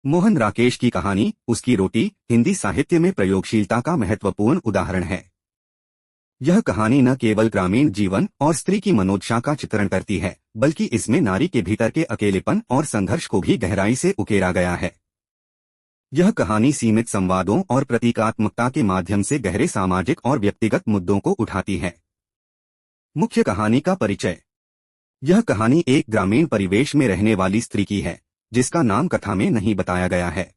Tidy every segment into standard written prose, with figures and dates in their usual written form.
मोहन राकेश की कहानी उसकी रोटी हिंदी साहित्य में प्रयोगशीलता का महत्वपूर्ण उदाहरण है। यह कहानी न केवल ग्रामीण जीवन और स्त्री की मनोदशा का चित्रण करती है, बल्कि इसमें नारी के भीतर के अकेलेपन और संघर्ष को भी गहराई से उकेरा गया है। यह कहानी सीमित संवादों और प्रतीकात्मकता के माध्यम से गहरे सामाजिक और व्यक्तिगत मुद्दों को उठाती है। मुख्य कहानी का परिचय। यह कहानी एक ग्रामीण परिवेश में रहने वाली स्त्री की है, जिसका नाम कथा में नहीं बताया गया है।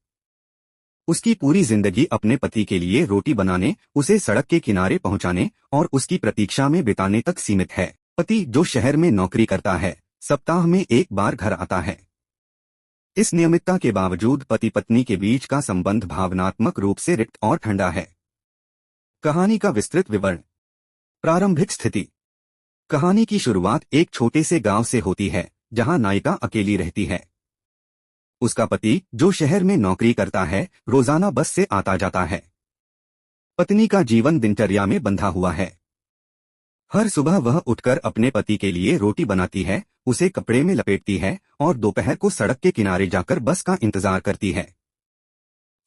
उसकी पूरी जिंदगी अपने पति के लिए रोटी बनाने, उसे सड़क के किनारे पहुंचाने और उसकी प्रतीक्षा में बिताने तक सीमित है। पति, जो शहर में नौकरी करता है, सप्ताह में एक बार घर आता है। इस नियमितता के बावजूद पति पत्नी के बीच का संबंध भावनात्मक रूप से रिक्त और ठंडा है। कहानी का विस्तृत विवरण। प्रारंभिक स्थिति। कहानी की शुरुआत एक छोटे से गांव से होती है, जहां नायिका अकेली रहती है। उसका पति, जो शहर में नौकरी करता है, रोजाना बस से आता जाता है। पत्नी का जीवन दिनचर्या में बंधा हुआ है। हर सुबह वह उठकर अपने पति के लिए रोटी बनाती है, उसे कपड़े में लपेटती है और दोपहर को सड़क के किनारे जाकर बस का इंतजार करती है।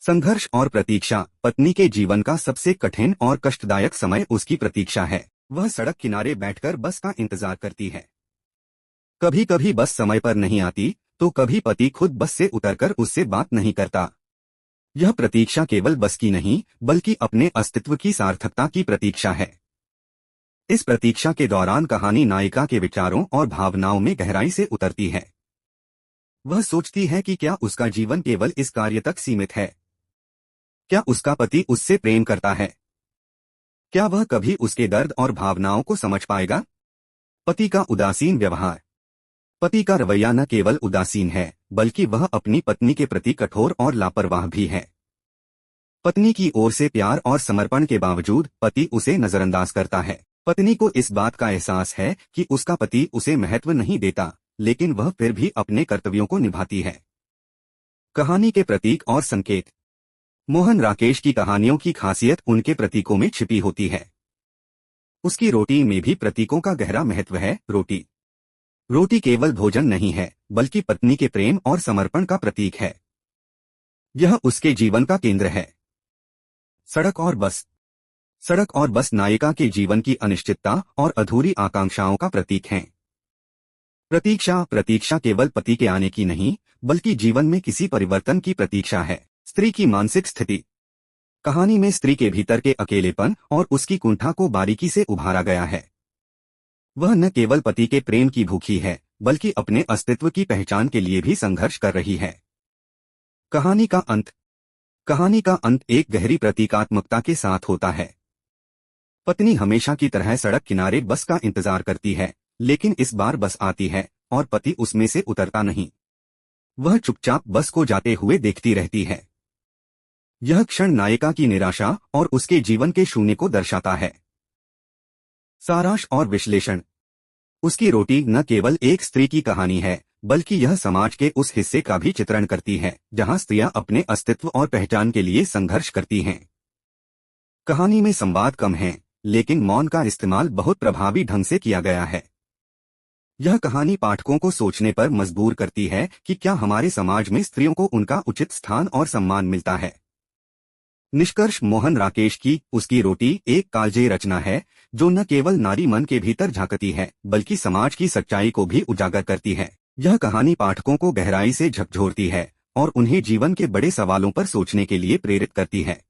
संघर्ष और प्रतीक्षा। पत्नी के जीवन का सबसे कठिन और कष्टदायक समय उसकी प्रतीक्षा है। वह सड़क किनारे बैठकर बस का इंतजार करती है। कभी कभी बस समय पर नहीं आती, तो कभी पति खुद बस से उतरकर उससे बात नहीं करता। यह प्रतीक्षा केवल बस की नहीं, बल्कि अपने अस्तित्व की सार्थकता की प्रतीक्षा है। इस प्रतीक्षा के दौरान कहानी नायिका के विचारों और भावनाओं में गहराई से उतरती है। वह सोचती है कि क्या उसका जीवन केवल इस कार्य तक सीमित है? क्या उसका पति उससे प्रेम करता है? क्या वह कभी उसके दर्द और भावनाओं को समझ पाएगा? पति का उदासीन व्यवहार। पति का रवैया न केवल उदासीन है, बल्कि वह अपनी पत्नी के प्रति कठोर और लापरवाह भी है। पत्नी की ओर से प्यार और समर्पण के बावजूद पति उसे नजरअंदाज करता है। पत्नी को इस बात का एहसास है कि उसका पति उसे महत्व नहीं देता, लेकिन वह फिर भी अपने कर्तव्यों को निभाती है। कहानी के प्रतीक और संकेत। मोहन राकेश की कहानियों की खासियत उनके प्रतीकों में छिपी होती है। उसकी रोटी में भी प्रतीकों का गहरा महत्व है। रोटी केवल भोजन नहीं है, बल्कि पत्नी के प्रेम और समर्पण का प्रतीक है। यह उसके जीवन का केंद्र है। सड़क और बस। सड़क और बस नायिका के जीवन की अनिश्चितता और अधूरी आकांक्षाओं का प्रतीक हैं। प्रतीक्षा केवल पति के आने की नहीं, बल्कि जीवन में किसी परिवर्तन की प्रतीक्षा है। स्त्री की मानसिक स्थिति। कहानी में स्त्री के भीतर के अकेलेपन और उसकी कुंठा को बारीकी से उभारा गया है। वह न केवल पति के प्रेम की भूखी है, बल्कि अपने अस्तित्व की पहचान के लिए भी संघर्ष कर रही है। कहानी का अंत। कहानी का अंत एक गहरी प्रतीकात्मकता के साथ होता है। पत्नी हमेशा की तरह सड़क किनारे बस का इंतजार करती है, लेकिन इस बार बस आती है और पति उसमें से उतरता नहीं। वह चुपचाप बस को जाते हुए देखती रहती है। यह क्षण नायिका की निराशा और उसके जीवन के शून्य को दर्शाता है। सारांश और विश्लेषण। उसकी रोटी न केवल एक स्त्री की कहानी है, बल्कि यह समाज के उस हिस्से का भी चित्रण करती है, जहां स्त्रियां अपने अस्तित्व और पहचान के लिए संघर्ष करती हैं। कहानी में संवाद कम है, लेकिन मौन का इस्तेमाल बहुत प्रभावी ढंग से किया गया है। यह कहानी पाठकों को सोचने पर मजबूर करती है कि क्या हमारे समाज में स्त्रियों को उनका उचित स्थान और सम्मान मिलता है। निष्कर्ष। मोहन राकेश की उसकी रोटी एक कालजयी रचना है, जो न केवल नारी मन के भीतर झांकती है, बल्कि समाज की सच्चाई को भी उजागर करती है। यह कहानी पाठकों को गहराई से झकझोरती है और उन्हें जीवन के बड़े सवालों पर सोचने के लिए प्रेरित करती है।